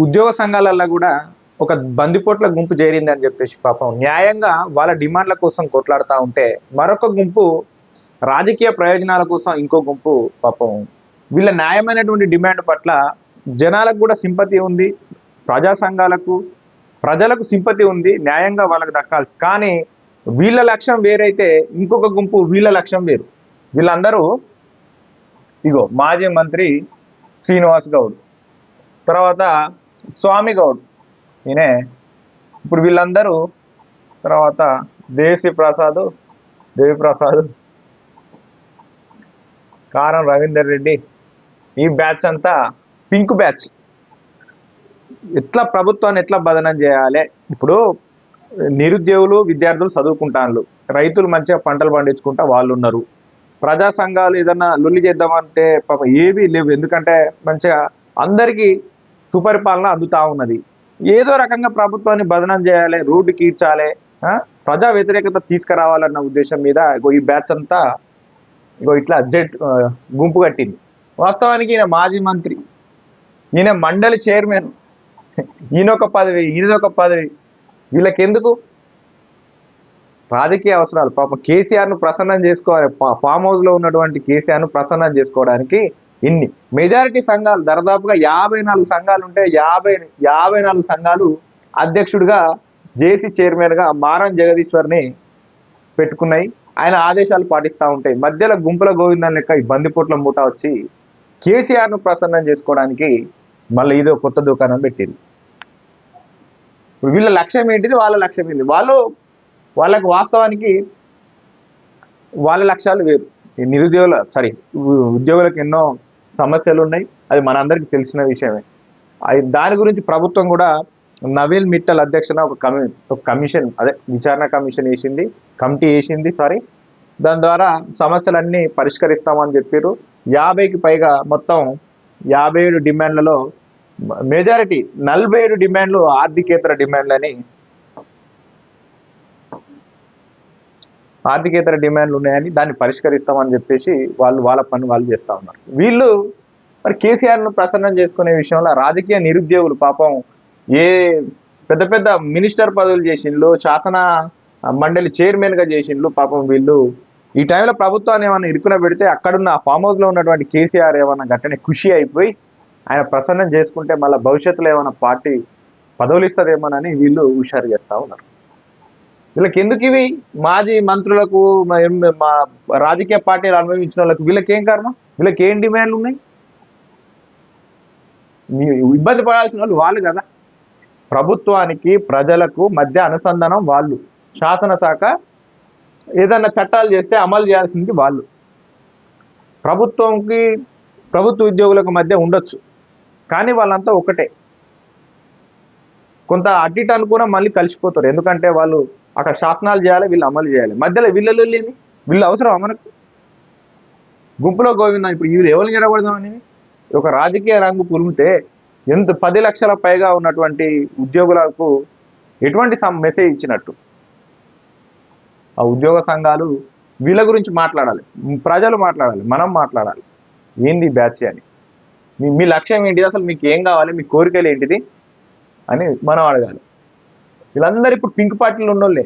ఉద్యోగ సంఘాలల్లో కూడా ఒక బందిపోట్ల గుంపు చేరింది అని చెప్పేసి పాపం న్యాయంగా వాళ్ళ డిమాండ్ల కోసం కొట్లాడుతూ ఉంటే మరొక గుంపు రాజకీయ ప్రయోజనాల కోసం ఇంకో గుంపు పాపం వీళ్ళ న్యాయమైనటువంటి డిమాండ్ పట్ల జనాలకు కూడా సింపతి ఉంది, ప్రజా సంఘాలకు ప్రజలకు సింపతి ఉంది, న్యాయంగా వాళ్ళకి దక్కాలి. కానీ వీళ్ళ లక్ష్యం వేరైతే ఇంకొక గుంపు వీళ్ళ లక్ష్యం వేరు. వీళ్ళందరూ ఇగో మాజీ మంత్రి శ్రీనివాస్ గౌడ్, తర్వాత స్వామి గౌడ్, ఈయనే ఇప్పుడు వీళ్ళందరూ, తర్వాత దేవిప్రసాద్, కారం రవీందర్ రెడ్డి, ఈ బ్యాచ్ అంతా పింక్ బ్యాచ్. ఎట్లా ప్రభుత్వాన్ని ఎట్లా బదనం చేయాలి? ఇప్పుడు నిరుద్యోగులు విద్యార్థులు చదువుకుంటాను, రైతులు మంచిగా పంటలు పండించుకుంటా వాళ్ళు ఉన్నారు, ప్రజా సంఘాలు ఏదన్నా లొల్లి చేద్దామంటే పాప ఏవీ లేవు, ఎందుకంటే మంచిగా అందరికీ సుపరిపాలన అందుతా ఉన్నది. ఏదో రకంగా ప్రభుత్వాన్ని బదనం చేయాలి, రోడ్డు కీడ్చాలి, ప్రజా వ్యతిరేకత తీసుకురావాలన్న ఉద్దేశం మీద ఈ బ్యాచ్ అంతా ఇట్లా గుంపు కట్టింది. వాస్తవానికి ఈయన మాజీ మంత్రి, ఈయన మండలి చైర్మన్, ఈయనొక పదవి. వీళ్ళకెందుకు? రాజకీయ అవసరాలు. పాపం కేసీఆర్ను ప్రసన్నం చేసుకోవాలి, ఫామ్ హౌస్లో ఉన్నటువంటి కేసీఆర్ను ప్రసన్నం చేసుకోవడానికి ఇన్ని మెజారిటీ సంఘాలు, దాదాపుగా 54 సంఘాలు ఉంటే 54 సంఘాలు అధ్యక్షుడిగా జేసీ చైర్మన్గా మారం జగదీశ్వర్ని పెట్టుకున్నాయి. ఆయన ఆదేశాలు పాటిస్తూ ఉంటాయి. మధ్యలో గుంపుల గోవిందం లెక్క ఈ బందిపోట్ల మూట వచ్చి కేసీఆర్ను ప్రసన్నం చేసుకోవడానికి మళ్ళీ ఇదో కొత్త దుకాణం పెట్టింది. వీళ్ళ లక్ష్యం ఏంటిది, వాళ్ళ లక్ష్యం ఏంటి? వాళ్ళకి వాస్తవానికి వాళ్ళ లక్ష్యాలు వేరు. ఉద్యోగులకు ఎన్నో సమస్యలు ఉన్నాయి, అది మనందరికీ తెలిసిన విషయమే. దాని గురించి ప్రభుత్వం కూడా నవీన్ మిట్టల్ అధ్యక్షన ఒక కమిషన్, విచారణ కమిటీ వేసింది. దాని ద్వారా సమస్యలన్నీ పరిష్కరిస్తామని చెప్పారు. 50కి పైగా, మొత్తం 57 డిమాండ్లలో మెజారిటీ 47 డిమాండ్లు ఆర్థికేతర డిమాండ్లు ఉన్నాయని, దాన్ని పరిష్కరిస్తామని చెప్పేసి వాళ్ళ పని వాళ్ళు చేస్తూ ఉన్నారు. వీళ్ళు మరి కేసీఆర్ను ప్రసన్నం చేసుకునే విషయంలో రాజకీయ నిరుద్యోగులు పాపం ఏ పెద్ద మినిస్టర్ పదవులు చేసిండ్లు, శాసన మండలి చైర్మన్గా చేసిండ్లు. పాపం వీళ్ళు ఈ టైంలో ప్రభుత్వాన్ని ఏమైనా ఇరుకున పెడితే అక్కడున్న ఫామ్ హౌస్లో ఉన్నటువంటి కేసీఆర్ ఏమైనా గట్టనే ఖుషి అయిపోయి ఆయన ప్రసన్నం చేసుకుంటే మళ్ళీ భవిష్యత్తులో ఏమైనా పార్టీ పదవులు ఇస్తుందేమోనని వీళ్ళు హుషారు చేస్తూ ఉన్నారు. వీళ్ళకి ఎందుకు ఇవి? మాజీ మంత్రులకు, మా రాజకీయ పార్టీలు అనుభవించిన వాళ్ళకి వీళ్ళకేం కర్మ? వీళ్ళకి ఏం డిమాండ్లు ఉన్నాయి? ఇబ్బంది పడాల్సిన వాళ్ళు కదా. ప్రభుత్వానికి ప్రజలకు మధ్య అనుసంధానం వాళ్ళు. శాసనశాఖ ఏదన్నా చట్టాలు చేస్తే అమలు చేయాల్సింది వాళ్ళు. ప్రభుత్వ ఉద్యోగులకు మధ్య ఉండొచ్చు, కానీ వాళ్ళంతా ఒకటే. కొంత అడ్డిట్ అనుకున్నా మళ్ళీ కలిసిపోతారు, ఎందుకంటే వాళ్ళు అక్కడ శాసనాలు చేయాలి, వీళ్ళు అమలు చేయాలి. మధ్యలో వీళ్ళలో లేని వీళ్ళు అవసరం మనకు. గుంపులో గోవిందా ఇప్పుడు వీళ్ళు ఎవరిని జడగొడదామని ఒక రాజకీయ రంగు పులిమితే 10 లక్షల పైగా ఉన్నటువంటి ఉద్యోగులకు ఎటువంటి మెసేజ్ ఇచ్చినట్టు? ఆ ఉద్యోగ సంఘాలు వీళ్ళ గురించి మాట్లాడాలి, ప్రజలు మాట్లాడాలి, మనం మాట్లాడాలి. ఏంది బ్యాచ్ అని, మీ లక్ష్యం ఏంటిది, అసలు మీకు ఏం కావాలి, మీ కోరికలు ఏంటిది అని మనం అడగాలి. వీళ్ళందరూ ఇప్పుడు పింక్ పార్టీలు ఉన్నోళ్ళే.